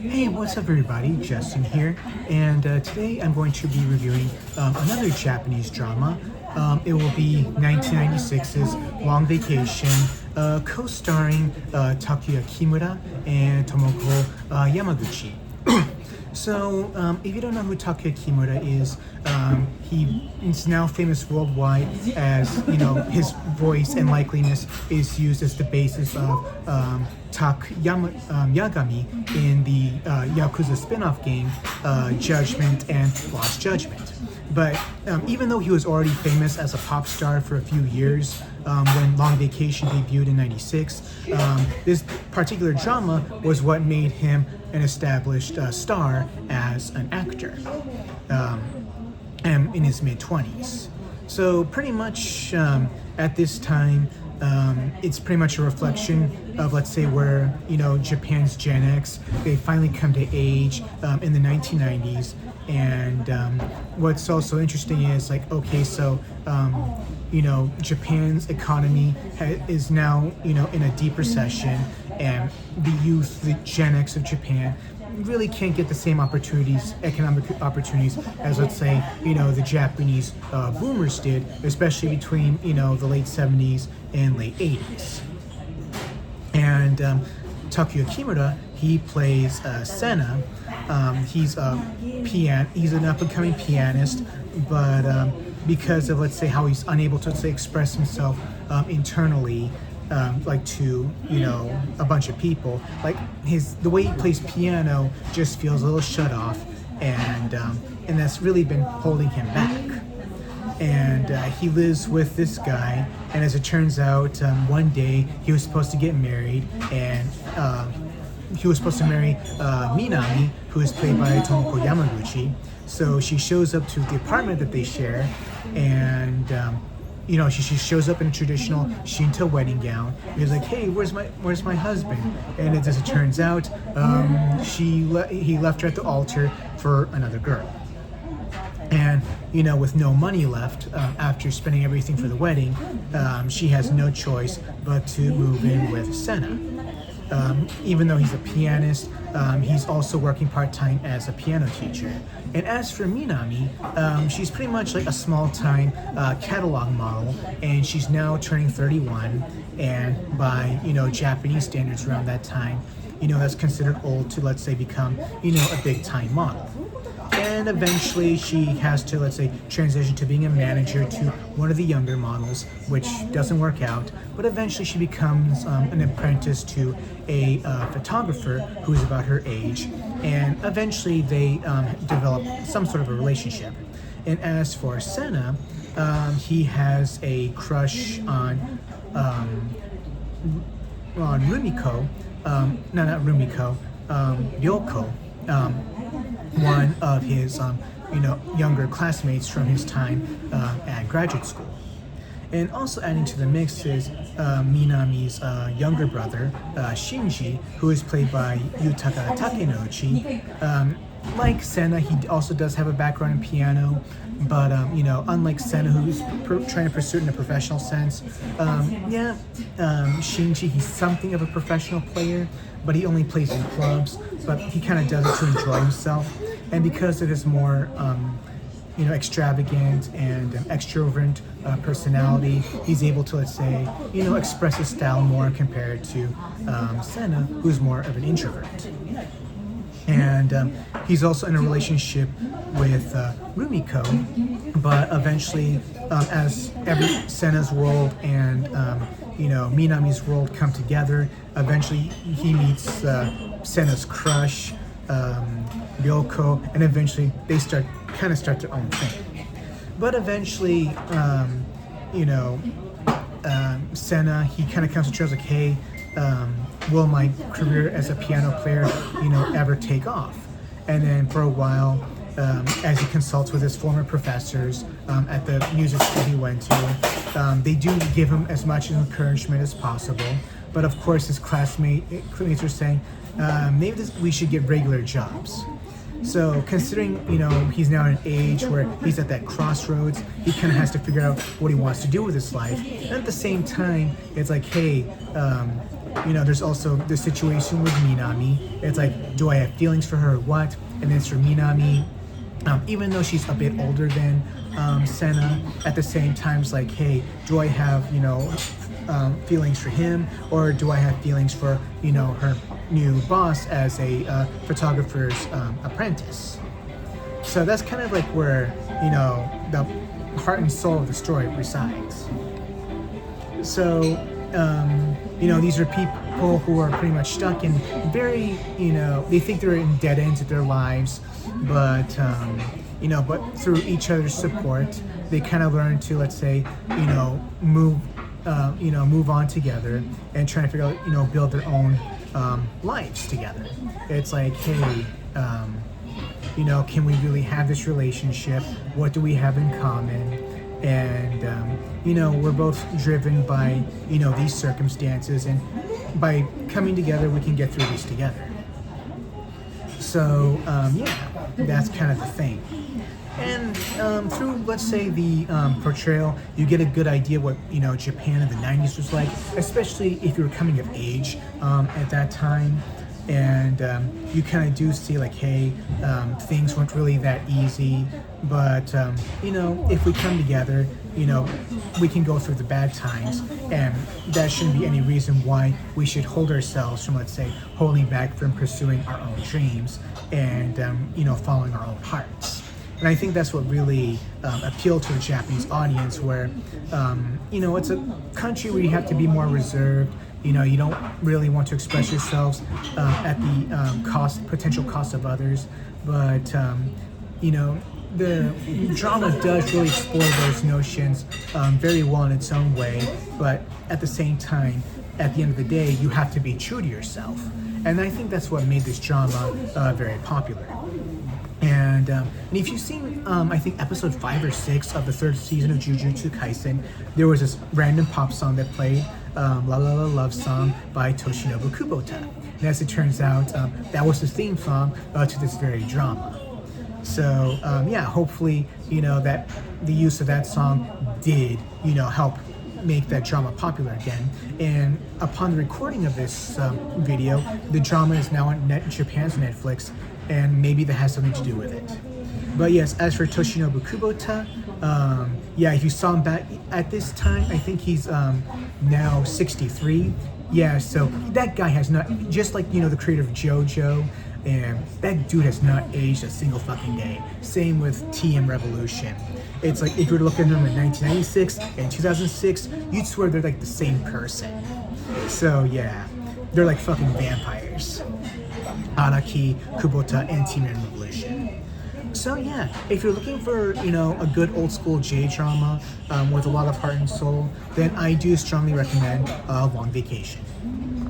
Hey, what's up, everybody? Justin here, and today I'm going to be reviewing another Japanese drama. It will be 1996's Long Vacation, co-starring Takuya Kimura and Tomoko Yamaguchi. If you don't know who Takuya Kimura is, he is now famous worldwide as, his voice and likeliness is used as the basis of Yagami in the Yakuza spin-off game, Judgment and Lost Judgment. But even though he was already famous as a pop star for a few years, when Long Vacation debuted in '96, this particular drama was what made him an established star as an actor and in his mid-20s. So pretty much at this time, it's pretty much a reflection of, let's say, where, Japan's Gen X, they finally come to age in the 1990s. And what's also interesting is, Japan's economy is now, in a deep recession, and the youth, the Gen X of Japan, really can't get the same opportunities, economic opportunities, as, let's say, the Japanese boomers did, especially between, the late 70s and late 80s. And Takuya Kimura, he plays Senna. He's an up-and-coming pianist, but because of, let's say, how he's unable to, let's say, express himself internally, to a bunch of people, the way he plays piano just feels a little shut off, and that's really been holding him back. And he lives with this guy, and as it turns out, one day he was supposed to get married, and he was supposed to marry Minami, who is played by Tomoko Yamaguchi. So she shows up to the apartment that they share, and she shows up in a traditional Shinto wedding gown. He's like, "Hey, where's my husband?" And as it turns out, he left her at the altar for another girl. And with no money left after spending everything for the wedding, she has no choice but to move in with Senna. Even though he's a pianist, he's also working part-time as a piano teacher. And as for Minami, she's pretty much like a small-time catalog model, and she's now turning 31, and by, Japanese standards around that time, that's considered old to, let's say, become, a big-time model. And eventually she has to, let's say, transition to being a manager to one of the younger models, which doesn't work out. But eventually she becomes an apprentice to a photographer who is about her age. And eventually they develop some sort of a relationship. And as for Senna, he has a crush on Rumiko, not Rumiko, Ryoko, one of his, younger classmates from his time at graduate school. And also adding to the mix is Minami's younger brother, Shinji, who is played by Yutaka Takenouchi. Like Senna, he also does have a background in piano, but unlike Senna, who's trying to pursue it in a professional sense, Shinji, he's something of a professional player, but he only plays in clubs, but he kind of does it to enjoy himself. And because of his more extravagant and extrovert personality, he's able to, let's say, express his style more compared to Senna, who's more of an introvert. And he's also in a relationship with Rumiko, but eventually, as Senna's world and Minami's world come together, eventually he meets Senna's crush, Ryoko, and eventually they start their own thing. But eventually, Senna, he kind of comes to terms like, hey, will my career as a piano player, ever take off? And then for a while, as he consults with his former professors at the music school he went to, they do give him as much encouragement as possible. But of course, his classmates are saying, maybe we should get regular jobs. So considering, he's now at an age where he's at that crossroads, he kind of has to figure out what he wants to do with his life. And at the same time, it's like, hey, there's also the situation with Minami. It's like, do I have feelings for her or what? And then for Minami, even though she's a bit older than Senna, at the same time, it's like, hey, do I have, feelings for him, or do I have feelings for, her new boss as a photographer's apprentice? So that's kind of like where, the heart and soul of the story resides. So, these are people who are pretty much stuck in very, they think they're in dead ends of their lives, but, but through each other's support, they kind of learn to, let's say, move on together and try to figure out, build their own lives together. It's like, hey, can we really have this relationship? What do we have in common? And we're both driven by these circumstances, and by coming together we can get through these together. So that's kind of the thing. And through, let's say, the portrayal, you get a good idea what Japan in the 90s was like, especially if you were coming of age at that time. And you kind of do see like, hey, things weren't really that easy, but if we come together, we can go through the bad times, and that shouldn't be any reason why we should hold ourselves from, let's say, holding back from pursuing our own dreams and following our own hearts. And I think that's what really appealed to the Japanese audience, where it's a country where you have to be more reserved. You don't really want to express yourselves at the potential cost of others, but the drama does really explore those notions very well in its own way. But at the same time, at the end of the day, you have to be true to yourself, and I think that's what made this drama very popular. And if you've seen, I think episode 5 or 6 of the 3rd season of Jujutsu Kaisen, there was this random pop song that played, La La La Love Song by Toshinobu Kubota. And as it turns out, that was the theme song to this very drama. So hopefully, that the use of that song did, help make that drama popular again. And upon the recording of this video, the drama is now on Japan's Netflix, and maybe that has something to do with it. But yes, as for Toshinobu Kubota, if you saw him back at this time, I think he's now 63. Yeah, so that guy has not, just like, the creator of JoJo, and that dude has not aged a single fucking day. Same with TM Revolution. It's like, if you were to look at them in 1996 and 2006, you'd swear they're like the same person. So yeah, they're like fucking vampires. Araki, Kubota, and TM Revolution. So yeah, if you're looking for, a good old school J-drama with a lot of heart and soul, then I do strongly recommend Long Vacation.